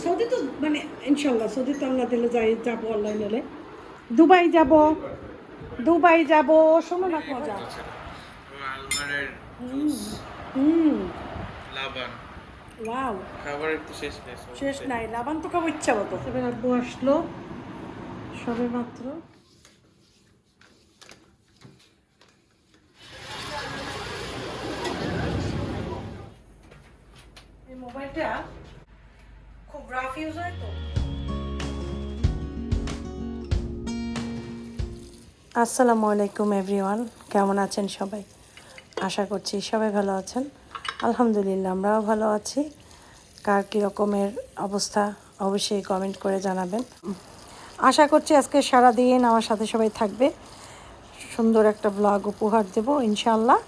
Saudi তো মানে ইনশাল্লাহ সৌদি তো আমরা দিলে যাবো অনলাইনে দুবাই যাব দুবাই যাব শোনো না মজা আলমারের হুম জুস হুম লাবান ওয়াও খাবারের তো শেষ নেই শেষ নাই লাবান তো খাবো ইচ্ছা মতো এবার আব্বু আসলো সবে মাত্র এই মোবাইলটা খুব রাফ ইউজ হয় তো। আসসালামু আলাইকুম এভরিওয়ান, কেমন আছেন সবাই? আশা করছি সবাই ভালো আছেন। আলহামদুলিল্লাহ আমরাও ভালো আছি। কার কী রকমের অবস্থা অবশ্যই কমেন্ট করে জানাবেন। আশা করছি আজকে সারাদিন আমার সাথে সবাই থাকবে, সুন্দর একটা ব্লগ উপহার দেব ইনশাআল্লাহ।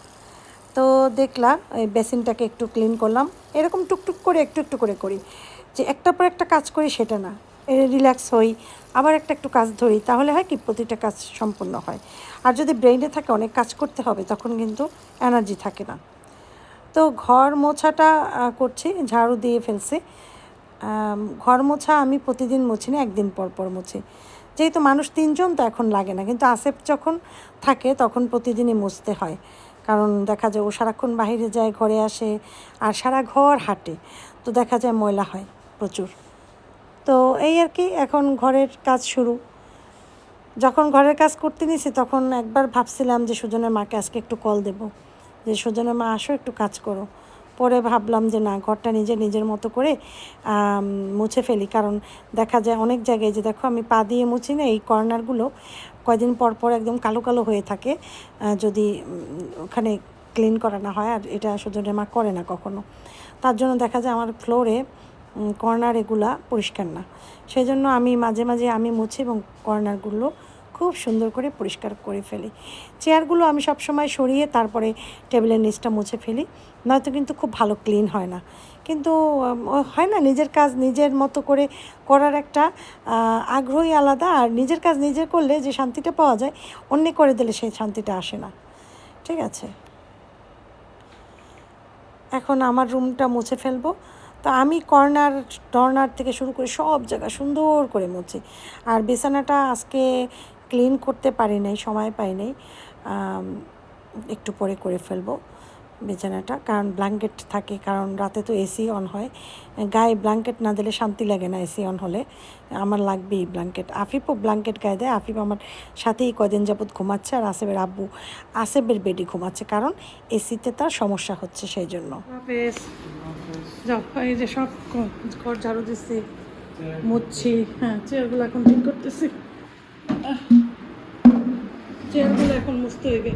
তো দেখলাম এই বেসিনটাকে একটু ক্লিন করলাম, এরকম টুকটুক করে একটু একটু করে করি, যে একটার পর একটা কাজ করি সেটা না, রিল্যাক্স হই আবার একটু কাজ ধরি, তাহলে হয় কি প্রতিটা কাজ সম্পূর্ণ হয়। আর যদি ব্রেইনে থাকে অনেক কাজ করতে হবে তখন কিন্তু এনার্জি থাকে না। তো ঘর মোছাটা করছি, ঝাড়ু দিয়ে ফেলছি। ঘর মোছা আমি প্রতিদিন মুছি না, একদিন পর পর মুছি, যেহেতু মানুষ তিনজন তো এখন লাগে না, কিন্তু আসেফ যখন থাকে তখন প্রতিদিনই মুছতে হয়। কারণ দেখা যায় ও সারাক্ষণ বাইরে যায়, ঘরে আসে আর সারা ঘর হাঁটে, তো দেখা যায় ময়লা হয় প্রচুর। তো এই আর কি, এখন ঘরের কাজ শুরু। যখন ঘরের কাজ করতে নিয়েছি তখন একবার ভাবছিলাম যে সুজনের মাকে আজকে একটু কল দেব, যে সুজনের মা আসো একটু কাজ করো। পরে ভাবলাম যে না, ঘরটা নিজের মতো করে মুছে ফেলি, কারণ দেখা যায় অনেক জায়গায় যে দেখো আমি পা দিয়ে মুছি না, এই কর্নারগুলো কয়দিন পর পর একদম কালো কালো হয়ে থাকে যদি ওখানে ক্লিন করা না হয়, আর এটা সুজনের মা করে না কখনো। তার জন্য দেখা যায় আমার ফ্লোরে কর্নার এগুলা পরিষ্কার না, সেই জন্য আমি মাঝে মাঝে আমি মুছি এবং কর্নারগুলো খুব সুন্দর করে পরিষ্কার করে ফেলি। চেয়ারগুলো আমি সবসময় সরিয়ে তারপরে টেবিলের নিচটা মুছে ফেলি, নয়তো কিন্তু খুব ভালো ক্লিন হয় না। কিন্তু হয় না, নিজের কাজ নিজের মতো করে করার একটা আগ্রহই আলাদা, আর নিজের কাজ নিজে করলে যে শান্তিটা পাওয়া যায় অন্য করে দিলে সেই শান্তিটা আসে না। ঠিক আছে, এখন আমার রুমটা মুছে ফেলবো। তো আমি টর্নার থেকে শুরু করে সব জায়গা সুন্দর করে মুছি। আর বিছানাটা আজকে ক্লিন করতে পারি নাই, সময় পাই নাই, একটু পরে করে ফেলবো বিছানাটা, কারণ ব্ল্যাঙ্কেট থাকে, কারণ রাতে তো এসি অন হয়, গায়ে ব্ল্যাঙ্কেট না দিলে শান্তি লাগে না। এসি অন হলে আমার লাগবেই ব্ল্যাঙ্কেট। আফিফও ব্ল্যাঙ্কেট গায়ে দেয়, আফিফ আমার সাথেই কদিন যাবৎ ঘুমাচ্ছে, আর আসেফের আব্বু আসেফের বেডে ঘুমাচ্ছে, কারণ এসিতে তার সমস্যা হচ্ছে সেই জন্য। যাও, এই যে সব ঘর ঝাড়ু দিচ্ছি, মুছছি, হ্যাঁ চেয়ারগুলো এখন ঠিক করতেছি, চেয়ারগুলো এখন মুছতে হইবে।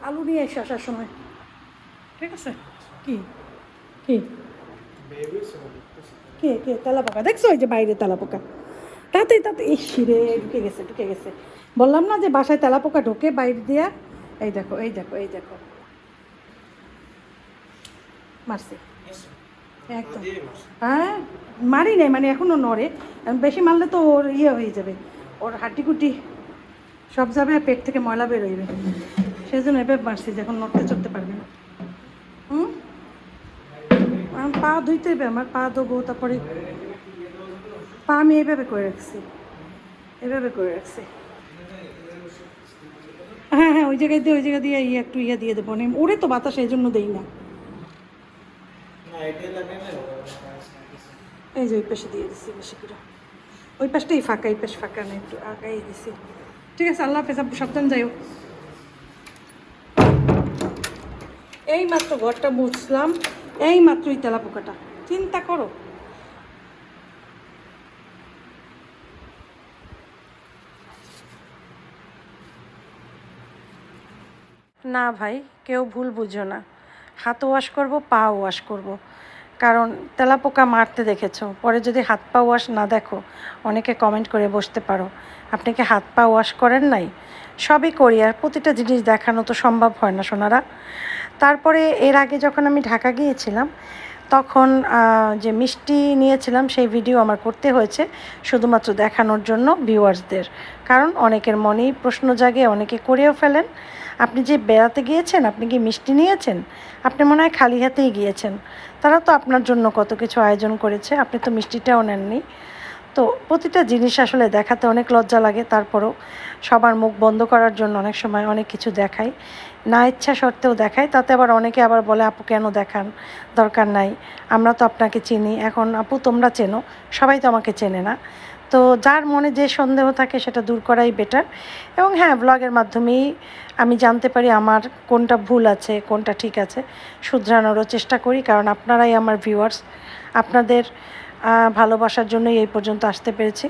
আলু নিয়ে এসে আসার সময়, ঠিক আছে? কি কি কে কে তেলাপোকা দেখছো? ওই যে বাইরে তেলাপোকা, তাতে ইসিরে ঢুকে গেছে। বললাম না যে বাসায় তেলাপোকা ঢোকে বাইরে দিয়া। এই দেখো এই দেখো এই দেখো, মারছে একদম। হ্যাঁ, মারি নাই, মানে এখনও নড়ে, বেশি মারলে তো ওর হয়ে যাবে, ওর হাড্ডিগুটি সব যাবে, পেট থেকে ময়লা বেরোইবে, সেই জন্য এভাবে মারছি যে এখন নড়তে চড়তে পারবে না। পা ধুইতে হবে, আমার পা ধোবো, তারপরে পা আমি এইভাবে করে রাখছি, এভাবে করে রাখছি। হ্যাঁ হ্যাঁ, ওই জায়গা দিয়ে একটু দিয়ে দেবো, মানে ওরে তো বাতাস এই জন্য দেই না। এই যে ওই পাশে দিয়ে দিচ্ছি বেশি করে, ওই পাশটাই ফাঁকা, এই পাশ ফাঁকা না, একটু আগাই দিছি। ঠিক আছে, আল্লাহ হাফেজ, সাবধান যাইও। এই মাত্র ঘরটা মুছলাম, এই মাত্রই তেলাপোকাটা, চিন্তা করো। না ভাই, কেউ ভুল বুঝো না, হাত ওয়াশ করব, পা ওয়াশ করব, কারণ তেলাপোকা মারতে দেখেছো, পরে যদি হাত পা ওয়াশ না দেখো অনেকে কমেন্ট করে বসতে পারো আপনি কি হাত পা ওয়াশ করেন নাই। সবই করি, আর প্রতিটা জিনিস দেখানো তো সম্ভব হয় না সোনারা। তারপরে এর আগে যখন আমি ঢাকা গিয়েছিলাম তখন যে মিষ্টি নিয়েছিলাম সেই ভিডিও আমার করতে হয়েছে শুধুমাত্র দেখানোর জন্য ভিউয়ার্সদের, কারণ অনেকের মনেই প্রশ্ন জাগে, অনেকে করেও ফেলেন, আপনি যে বেড়াতে গিয়েছেন, আপনি কি মিষ্টি নিয়েছেন? আপনি মনে হয় খালি হাতেই গিয়েছেন। তারা তো আপনার জন্য কত কিছু আয়োজন করেছে, আপনি তো মিষ্টিটাও নেননি। তো প্রতিটা জিনিস আসলে দেখাতে অনেক লজ্জা লাগে, তারপরেও সবার মুখ বন্ধ করার জন্য অনেক সময় অনেক কিছু দেখাই, না ইচ্ছা সত্ত্বেও দেখাই। তাতে আবার অনেকে আবার বলে, আপু কেন দেখান, দরকার নাই, আমরা তো আপনাকে চিনি। এখন আপু তোমরা চেনো, সবাই তো আমাকে চেনে না। তো যার মনে যে সন্দেহ থাকে সেটা দূর করাই বেটার। এবং হ্যাঁ, ব্লগের মাধ্যমেই আমি জানতে পারি আমার কোনটা ভুল আছে, কোনটা ঠিক আছে, শুধরানোরও চেষ্টা করি। কারণ আপনারাই আমার ভিউয়ার্স, আপনাদের ভালোবাসার জন্যই এই পর্যন্ত আসতে পেরেছি।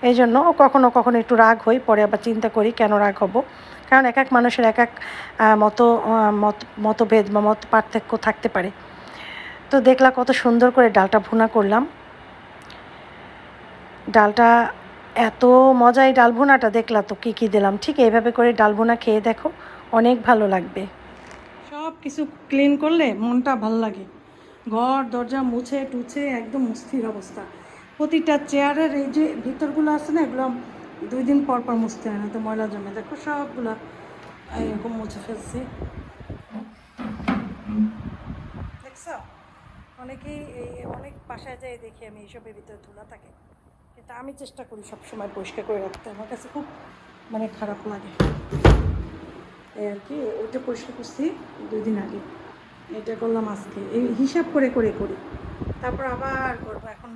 এই জন্য কখনো কখনো একটু রাগ হই, পরে আবার চিন্তা করি কেন রাগ হব। কারণ এক এক মানুষের এক এক মতভেদ বা মত পার্থক্য থাকতে পারে। তো দেখলা কত সুন্দর করে ডালটা ভুনা করলাম। ডালটা এত মজাই ডাল ভুনাটা, দেখলা তো কী কী দিলাম। ঠিক এইভাবে করে ডাল ভুনা খেয়ে দেখো, অনেক ভালো লাগবে। সব কিছু ক্লিন করলে মনটা ভালো লাগে। ঘর দরজা মুছে টুছে একদম অস্থির অবস্থা। প্রতিটা চেয়ারের এই যে ভিতরগুলো আছে না, এগুলো 2 দিন পর পর মুছতে হয় না, তো ময়লা জমে। দেখো সবগুলো এরকম মুছে ফেলছি, দেখছো? অনেকেই অনেক বাসায় যায় দেখি আমি এইসবের ভিতরে ধুলা থাকে, কিন্তু আমি চেষ্টা করি সবসময় পরিষ্কার করে রাখতে। আমার কাছে খুব মানে খারাপ লাগে এই আর কি। ওইটা পরিষ্কার করছি 2 দিন আগে, এটা করলাম আজকে, এই হিসাব করে করে করি। তারপর আবার করবো। এখন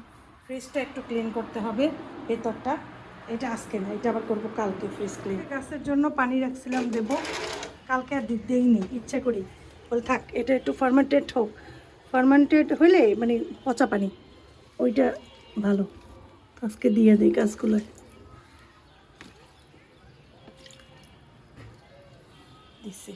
ফ্রিজটা একটু ক্লিন করতে হবে, ভেতরটা। এটা আজকে না, এটা আবার করবো কালকে ফ্রিজ ক্লিন। গাছের জন্য পানি রাখছিলাম দেবো, কালকে আর দিইনি, ইচ্ছা করি বল থাক এটা একটু ফার্মেন্টেড হোক। ফার্মেন্টেড হইলে মানে পচা পানি, ওইটা ভালো। আজকে দিয়ে দিই গাছগুলো, দিছি।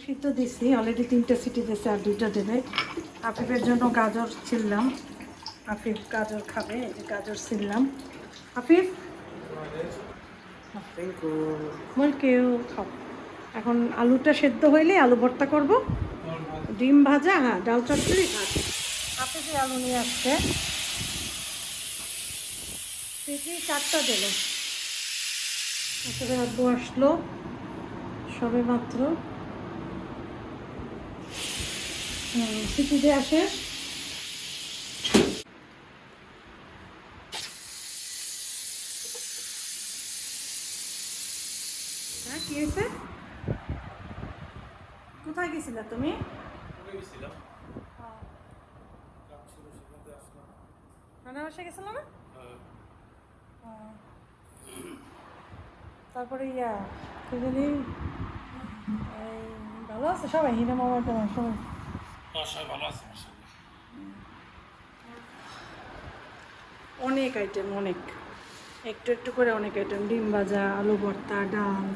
সিদ্ধ দিছি অলরেডি, 3টে সিটি দিয়েছে, আর 2টা দেবে। আফিফের জন্য গাজর ছিললাম, আফিফ গাজর খাবে, এই যে গাজর ছিললাম। আফিফ কেউ খাও। এখন আলুটা সেদ্ধ হইলে আলু ভর্তা করব, ডিম ভাজা, হ্যাঁ ডাল চচ্চড়ি ভাত। আফিফে আলু নিয়ে আসছে, সিটি 4টা দিল। আসলে আব্বু আসলো সবে মাত্র, সিটি দিয়ে আসে। হ্যাঁ কি হয়েছে? কোথায় গেছিলা তুমি? রান্না বাসা গেছিল না? তারপরে ইয়া কি জানি, এই ভালো আছে সবাই, হিনা মামা তোমার সবাই? ভালো আছে অনেক আইটেম, অনেক একটু একটু করে অনেক আইটেম, ডিম ভাজা, আলু ভর্তা, ডাল,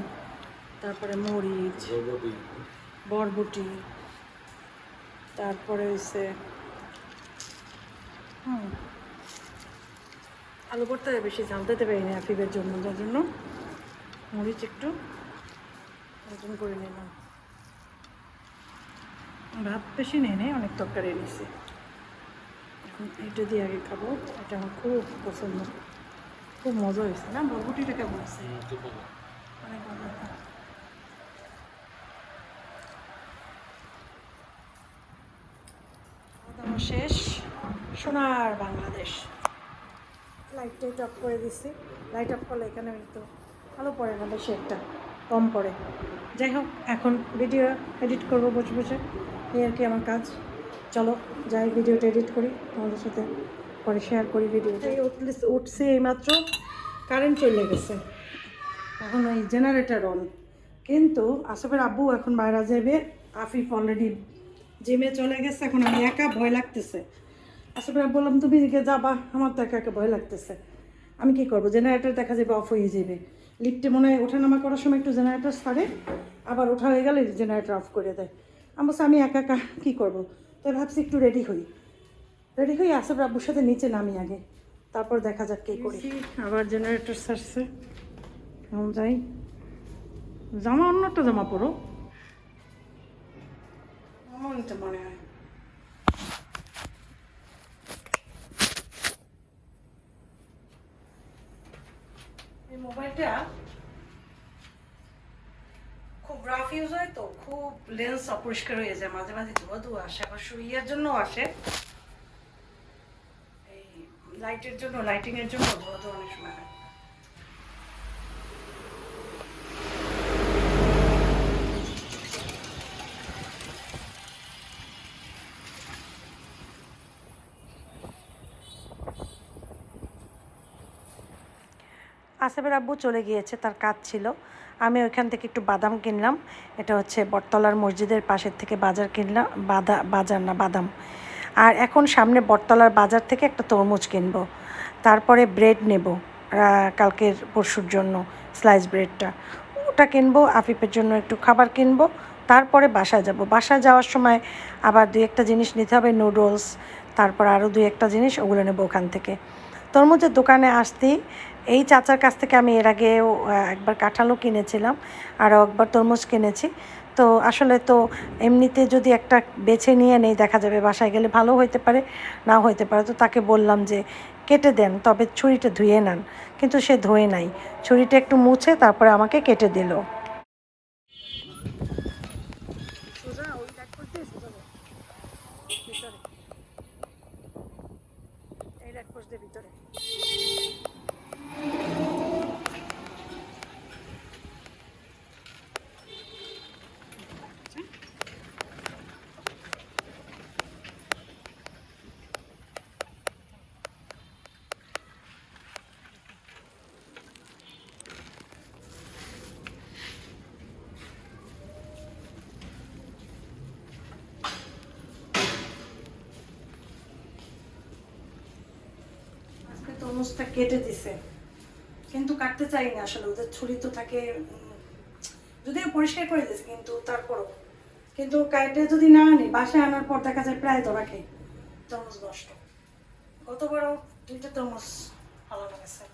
তারপরে মরিচ, বরবটি, তারপরে হচ্ছে আলু ভর্তা বেশি ঝাল দিতে পারি না আফিফের জন্য, যার জন্য মরিচ একটু ওজন করে নিলাম। ভাত বেশি নেই, অনেক তরকারি নিয়েছি। এখন এটা দিয়ে আগে খাবো, এটা আমার খুব পছন্দ, খুব মজা হয়েছে না? বরবটিটা কেমন আছে? অনেক ভালো। খাওয়া শেষ, সোনার বাংলাদেশ। লাইটটা অফ করে দিচ্ছি, লাইট অফ করলে এখানে একটু ভালো পড়ে না, বেশি একটা কম পড়ে। যাই হোক, এখন ভিডিও এডিট করবো বসে বসে, এই আর কি আমার কাজ। চলো যাই ভিডিওটা এডিট করি, তোমাদের সাথে পরে শেয়ার করি ভিডিওটা। উঠছে এইমাত্র, কারেন্ট চলে গেছে, এখন ওই জেনারেটার অন। কিন্তু আসফের আব্বু এখন বাইরে যাবে, আফিফ অলরেডি জিমে চলে গেছে। এখন আমি একা, ভয় লাগতেছে। আসফের আব্বু বললাম তুমি দিকে যাবা, আমার তো একা একা ভয় লাগতেছে। আমি কি করব, জেনারেটর দেখা যাবে অফ হয়ে যাবে। লিফটে মনে হয় ওঠানামা করার সময় একটু জেনারেটর ছাড়ে, আবার ওঠা হয়ে গেলে জেনারেটর অফ করে দেয়। আমি একা একা কী করবো, তাই ভাবছি একটু রেডি হই আসব আব্বুর সাথে নিচে নামি আগে, তারপর দেখা যাক কী করি। আবার জেনারেটর ছাড়ছে, এখন যাই। জামা অন্য একটা জামা পরো, আমার তো মনে হয়। এই মোবাইলটা খুব রাফ ইউজ হয় তো, খুব লেন্স অপরিষ্কার হয়ে যায়, মাঝে মাঝে ধোয়া আসে, আবার শুইয়ার জন্য আসে, এই লাইটের জন্য, লাইটিংয়ের জন্য ধোয়া অনেক সময় হয়। আসিফের আব্বু চলে গিয়েছে, তার কাজ ছিল। আমি ওইখান থেকে একটু বাদাম কিনলাম। এটা হচ্ছে বটতলার মসজিদের পাশের থেকে বাজার কিনলাম, বাদাম। আর এখন সামনে বটতলার বাজার থেকে একটা তরমুজ কিনবো, তারপরে ব্রেড নেব কালকের পরশুর জন্য, স্লাইস ব্রেডটা ওটা কিনবো, আফিফের জন্য একটু খাবার কিনবো, তারপরে বাসায় যাব। বাসায় যাওয়ার সময় আবার 2-1টা জিনিস নিতে হবে, নুডলস, তারপর আরও 2-1টা জিনিস, ওগুলো নেবো ওখান থেকে। তরমুজের দোকানে আসতেই এই চাচার কাছ থেকে আমি এর আগেও একবার কাঁঠালও কিনেছিলাম, আরও একবার তরমুজ কিনেছি। তো আসলে তো এমনিতে যদি একটা বেছে নিয়ে নেই, দেখা যাবে বাসায় গেলে ভালো হইতে পারে, নাও হইতে পারে। তো তাকে বললাম যে কেটে দেন, তবে ছুরিটা ধুয়ে নেন, কিন্তু সে ধুয়ে নাই, ছুরিটা একটু মুছে তারপরে আমাকে কেটে দিল। ভিতরে তরমুজটা কেটে দিছে, কিন্তু কাটতে চাই না আসলে, ওদের ছুরি তো থাকে, যদিও পরিষ্কার করে দিয়েছে, কিন্তু তারপরও কিন্তু কাটে যদি না আনি, বাসায় আনার পর দেখা যায় প্রায় ধরা খাই তরমুজ নষ্ট। গতবারও 2টা তরমুজ ভালো লেগেছে,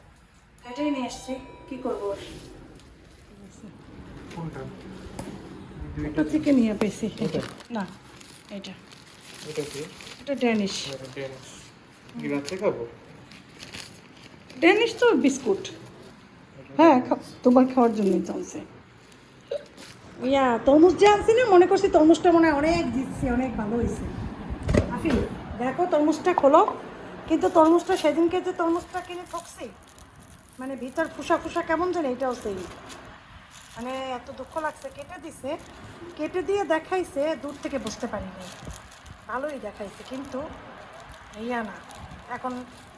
এটাই নিয়ে এসছি, কি করবো। একটা থেকে নিয়ে পেয়েছি, এটা না, এটা এটা ড্যানিশ। ড্যানিশ তো বিস্কুট, হ্যাঁ তোমার খাওয়ার জন্যই তো আছে। তরমুজ যে আনছি না, মনে করছি তরমুজটা মনে হয় অনেক দিচ্ছি, অনেক ভালো হয়েছে। আফি দেখো তরমুজটা খোলো, কিন্তু তরমুজটা সেদিনকে যে তরমুজটা কিনে ঠকছি, মানে ভিতর ফুসা কেমন জানি, এটাও সেই, মানে এত দুঃখ লাগছে। কেটে দিয়ে দেখাইছে, দূর থেকে বুঝতে পারিনি, ভালোই দেখাইছে, কিন্তু না। এখন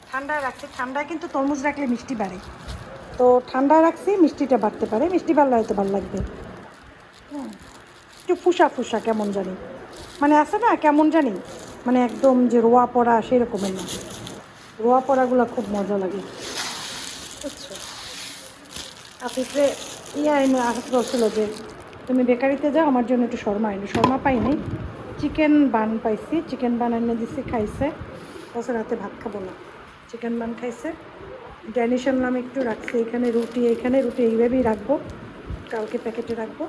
ঠান্ডায় রাখছি, ঠান্ডায় কিন্তু তরমুজ রাখলে মিষ্টি বাড়ে, তো ঠান্ডায় রাখছি, মিষ্টিটা বাড়তে পারে, মিষ্টি বাড়লে হয়তো ভালো লাগবে। একটু ফুসা কেমন জানি, মানে আছে না কেমন জানি, মানে একদম যে রোয়া পড়া সেরকমের না, রোয়া পড়াগুলো খুব মজা লাগে, বুঝছো। আফিফে আফিফ বলছিল যে তুমি বেকারিতে যাও, আমার জন্য একটু শর্মা পাইনি, চিকেন বান পাইছি, চিকেন বান এনে দিছি, খাইছে। বছর রাতে ভাত খাবো না, চিকেন বান খাইছে। ড্যানিশ আনলাম একটু, রাখছি এখানে রুটি এইভাবেই রাখবো, কালকে প্যাকেটে রাখবো।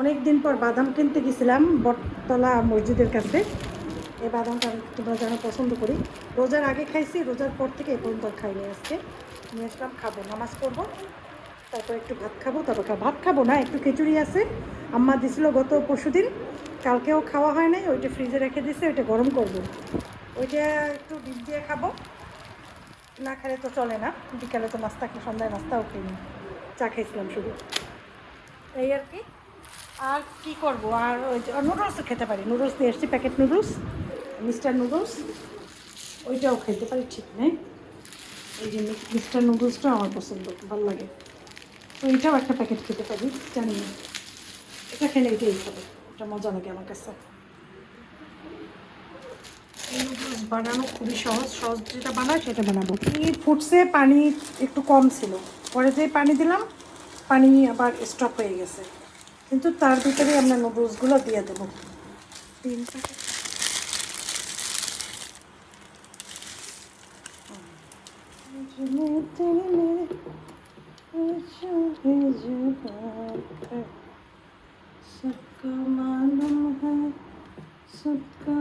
অনেক দিন পর বাদাম কিনতে গেছিলাম বটতলা মসজিদের কাছে, এই বাদামটা তোমরা যেন পছন্দ করি। রোজার আগে খাইছি, রোজার পর থেকে এই পর্যন্ত খাইনি, আজকে নিয়ে আসলাম, খাবো, নামাজ পড়বো, তারপর একটু ভাত খাবো, ভাত খাবো না, একটু খিচুড়ি আছে, আম্মা দিছিল গত পরশুদিন, কালকেও খাওয়া হয় নাই, ওইটা ফ্রিজে রেখে দিছে, ওইটা গরম করবো, ওইটা একটু ডিপ দিয়ে খাবো, না খেলে তো চলে না। বিকালে তো নাস্তা খেয়ে, সন্ধ্যায় নাস্তাও খাইনি, চা খাইছিলাম শুধু, এই আর কি। আর কি করবো, আর ওই নুডলসও খেতে পারি, নুডলস দিয়ে এসছি, প্যাকেট নুডলস, মিস্টার নুডলস, ওইটাও খেতে পারি, ঠিক নেই। এই যে মিস্টার নুডলসটা আমার পছন্দ, ভালো লাগে, তো এটাও একটা প্যাকেট খেতে পারি, জানি না, এটা খেলে এটাই খাবে, এটা মজা লাগে আমার কাছে। এই নুডলস বানানো খুবই সহজ, সহজ যেটা বানায় সেটা বানাবো। ফুটছে, পানি একটু কম ছিল, পরে যে পানি দিলাম পানি আবার স্টপ হয়ে গেছে, কিন্তু তার ভিতরে আমরা নুডলসগুলো দিয়ে দেবো। 3 প্যাকেট। सबको मालूम है सबका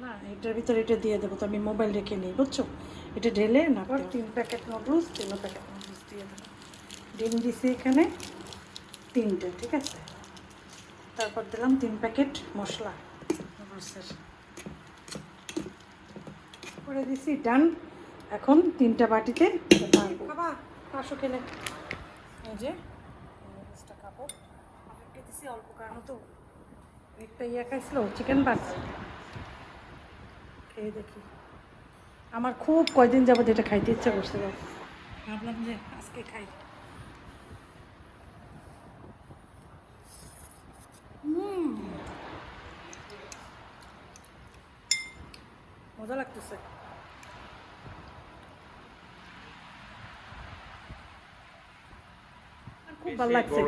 না, এটার ভিতরে এটা দিয়ে দেবো, তো আমি মোবাইল রেখে নিই, বুঝছো? এটা ঢেলে না, 3 প্যাকেট নুডলস, 3 প্যাকেট নুডলস দিয়ে দেবো। ডিম দিছি এখানে 3টে, ঠিক আছে। তারপর দিলাম 3 প্যাকেট মশলা নুডলসের, করে দিছি, ডান। এখন 3টা বাটিতে খাবা, পাঁচশো খেলে এই যে নুডলসটা খাবো। আমাকে দিছি অল্প, কারণ তো একটা খাইছিল চিকেন বাস, খেয়ে দেখি। আমার খুব কয়দিন যাবত এটা খাইতে ইচ্ছা করছে, ভাবলাম যে আজকে খাই। মজা লাগতেছে। খুব ভালো লাগছে।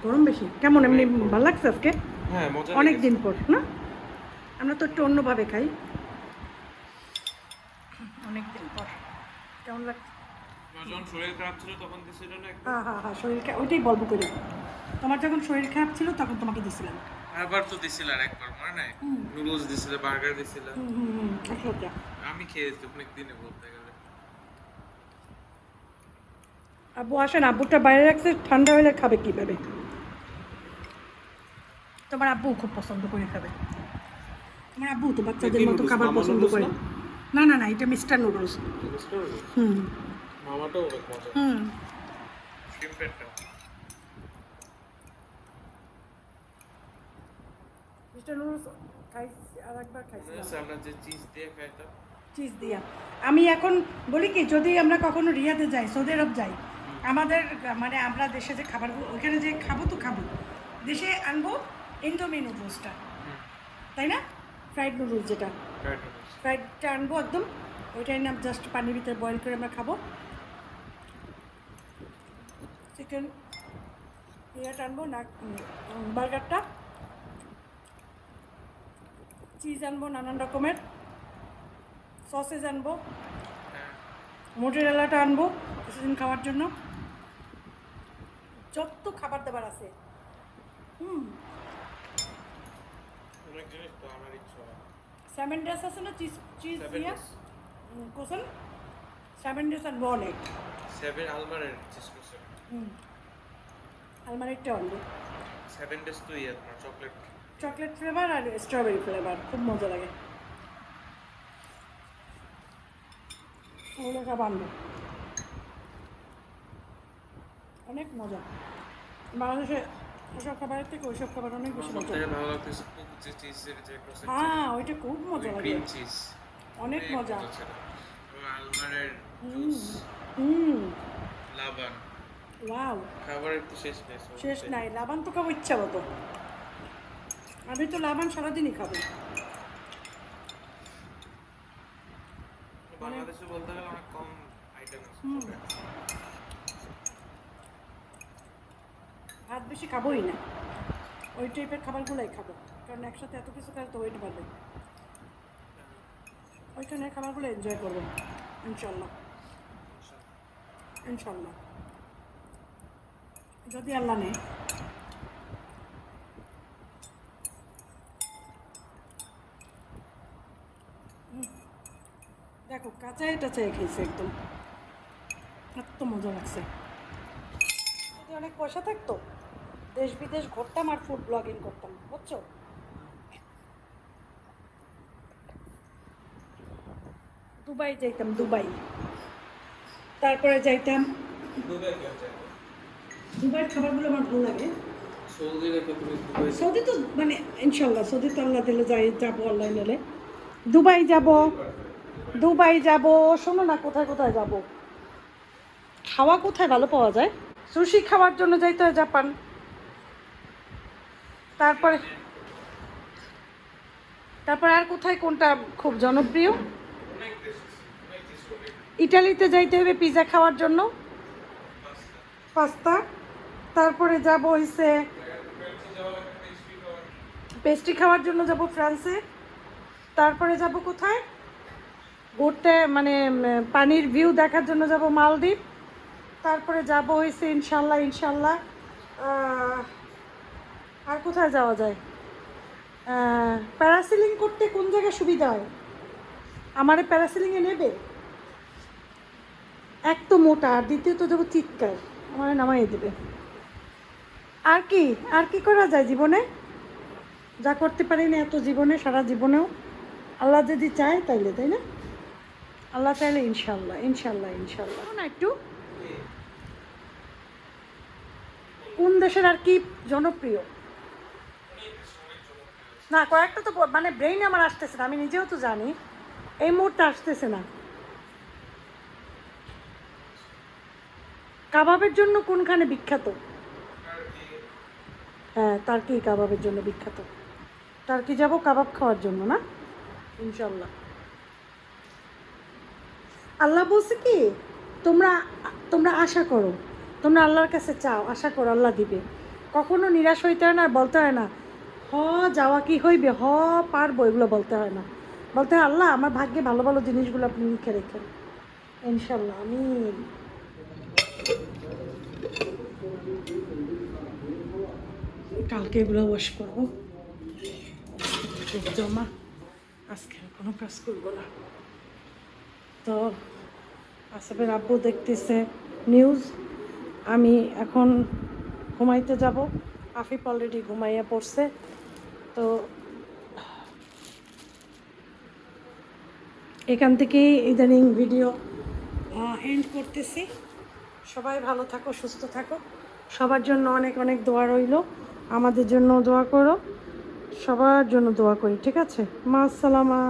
গরম বেশি কেমন, এমনি ভালো লাগছে আজকে। হ্যাঁ, মজা অনেক দিন পর না, আমরা তো একটু অন্যভাবে খাই, অনেক দিন পর। কেমন লাগছে? যখন শরীর খারাপ ছিল তখন দিছিল না একটু। হ্যাঁ হ্যাঁ হ্যাঁ, শরীর খারাপ, ওইটাই বলবো করে। তোমার যখন শরীর খারাপ ছিল তখন তোমাকে দিছিলাম। আবার তো দিছিল, আর একবার মনে নাই? নুডলস দিছিল, বার্গার দিছিল। আসলে আমি খেয়েছি অনেক দিনে বলতে গেলে। আব্বু আসেন, আব্বুটা বাইরে রাখছে, ঠান্ডা হলে খাবে কীভাবে? তোমার আব্বু খুব পছন্দ করে খাবে। তোমার আব্বু তো বাচ্চাদের মতো খাবার পছন্দ করে। না না না, এটা মিস্টার নুডলস। হুম মামাটাও অনেক মজা। হুম শ্রিম্পেরটা। মিস্টার নুডলস খাইছি, আর একবার খাইছিলাম আমরা যে চিজ দিয়ে খাইতাম। চিজ দিয়া। আমি এখন বলি কি, যদি আমরা কখনো রিয়াদে যাই, সৌদি আরব যাই, আমাদের মানে আমরা দেশে যে খাবারগুলো ওইখানে যে খাবো তো খাবো, দেশে আনবো ইন্ডোমি নুডলসটা, তাই না? ফ্রাইড নুডলস যেটা, ফ্রাইডটা আনবো একদম, ওইটাই না, জাস্ট পানির ভিতরে বয়েল করে আমরা খাবো। চিকেন ইয়েটা আনবো না, বার্গারটা, চিজ আনবো নানান রকমের, সসেজ আনবো, মোটরেলাটা আনবো কিছুদিন খাওয়ার জন্য, যত খাবার দাবার আছে। অনেক জিনিস তো আমার ইচ্ছা হয়। 7 ডেজ আছে না, চিজ চিজ Seven দিয়া days। কোসেন 7 ডেজ আনবো অনেক। 7 আলমারের চিজ করছে। আলমারিটা আনবো 7 days তো ইয়ে তোমার চকলেট। চকলেট ফ্লেভার আর স্ট্রবেরি ফ্লেভার, খুব মজা লাগে। ওগুলো সব আনবো, অনেক মজা। বাংলাদেশে ওসব খাবারের থেকে ওইসব খাবার অনেক বেশি মজা। সবথেকে ভালো লাগতেছে কুক যে চিজের যে প্রসেস। হ্যাঁ, ওইটা খুব মজা লাগে, ক্রিম চিজ অনেক মজা। আলমারের জুস, লাবান, ওয়াও, খাবারের তো শেষ নেই। শেষ নাই। লাবান তো খাবো ইচ্ছা মতো, আমি তো লাবান সারাদিনই খাবো। বাংলাদেশে বলতে গেলে অনেক কম আইটেম আছে। ভাত বেশি খাবোই না, ওই টাইপের খাবারগুলোই খাবো, কারণ একসাথে এত কিছু খাই তো ওয়েট বাড়বে। ওইখানে খাবারগুলো এনজয় করবো ইনশাল্লাহ, ইনশাল্লাহ, যদি আল্লাহ নেই। দেখো কাঁচাই টাচাই খেয়েছে একদম, এত মজা লাগছে। যদি অনেক পয়সা থাকতো, দেশ বিদেশ ঘুরতাম আর ফুড ব্লগিং করতাম, বুঝছো? দুবাই যাইতাম, দুবাই, তারপরে যাইতাম। দুবাইয়ের খাবারগুলো আমার ভালো লাগে। সৌদি তো মানে ইনশাল্লাহ, সৌদি তো আল্লাহ দিলে যাবো, আল্লাহ নিলে দুবাই যাব, দুবাই যাব। শোনো না, কোথায় কোথায় যাব, খাওয়া কোথায় ভালো পাওয়া যায়, সুশি খাওয়ার জন্য যাইতে হয় জাপান, তারপরে তারপর আর কোথায় কোনটা খুব জনপ্রিয়? অনেক দেশ আছে, অনেক কিছু, অনেক ইটালিতে যাইতে হবে পিৎজা খাওয়ার জন্য, পাস্তা। পাস্তা। তারপরে যাব হইছে ফ্রান্সে যাওয়া লাগবে পেস্ট্রি খাওয়ার। পেস্ট্রি খাওয়ার জন্য যাব ফ্রান্সে। তারপরে যাব কোথায় ঘুরতে, মানে পানির ভিউ দেখার জন্য যাব মালদ্বীপ। তারপরে যাব হইছে ইনশাল্লাহ ইনশাল্লাহ আর কোথায় যাওয়া যায়? প্যারাসিলিং করতে কোন জায়গায় সুবিধা হয়? আমারে প্যারাসিলিংয়ে নেবে? এক তো মোটা, আর দ্বিতীয়ত যাবো চিৎকার, আমার নামাই দেবে। আর কি, আর কি করা যায় জীবনে? যা করতে পারি না এত জীবনে, সারা জীবনেও আল্লাহ যদি চায় তাইলে, তাই না? আল্লাহ চাইলে ইনশাল্লাহ ইনশাল্লাহ ইনশাল্লাহ। না একটু কোন দেশের আর কি জনপ্রিয়? না কয়েকটা তো মানে ব্রেইন আমার আসতেছে না, আমি নিজেও তো জানি, এই মুহূর্তে আসতেছে না। কাবাবের জন্য কোনখানে বিখ্যাত? হ্যাঁ, টার্কি কাবাবের জন্য বিখ্যাত। টার্কি যাব কাবাব খাওয়ার জন্য, না? ইনশাল্লাহ। আল্লাহ বলছে কি, তোমরা তোমরা আশা করো, তোমরা আল্লাহর কাছে চাও, আশা করো আল্লাহ দিবে। কখনো নিরাশ হইতে হয় না, বলতে হয় না যাওয়া কি হইবে, পারবো, এগুলো বলতে হয় না। বলতে হয় আল্লাহ আমার ভাগ্যে ভালো ভালো জিনিসগুলো আপনি লিখে রেখেন, ইনশাল্লাহ। আমি কালকে এগুলো ওয়াশ করবো, জমা, আজকে আর কোনো কাজ করবো না। তো আসবের আব্বু দেখতেছে নিউজ, আমি এখন ঘুমাইতে যাব। আফিফ অলরেডি ঘুমাইয়া পড়ছে। তো এখান থেকেই ইদানিং ভিডিও এন্ড করতেছি। সবাই ভালো থাকো, সুস্থ থাকো, সবার জন্য অনেক অনেক দোয়া রইল, আমাদের জন্য দোয়া করো, সবার জন্য দোয়া করি, ঠিক আছে? মা আসসালামা।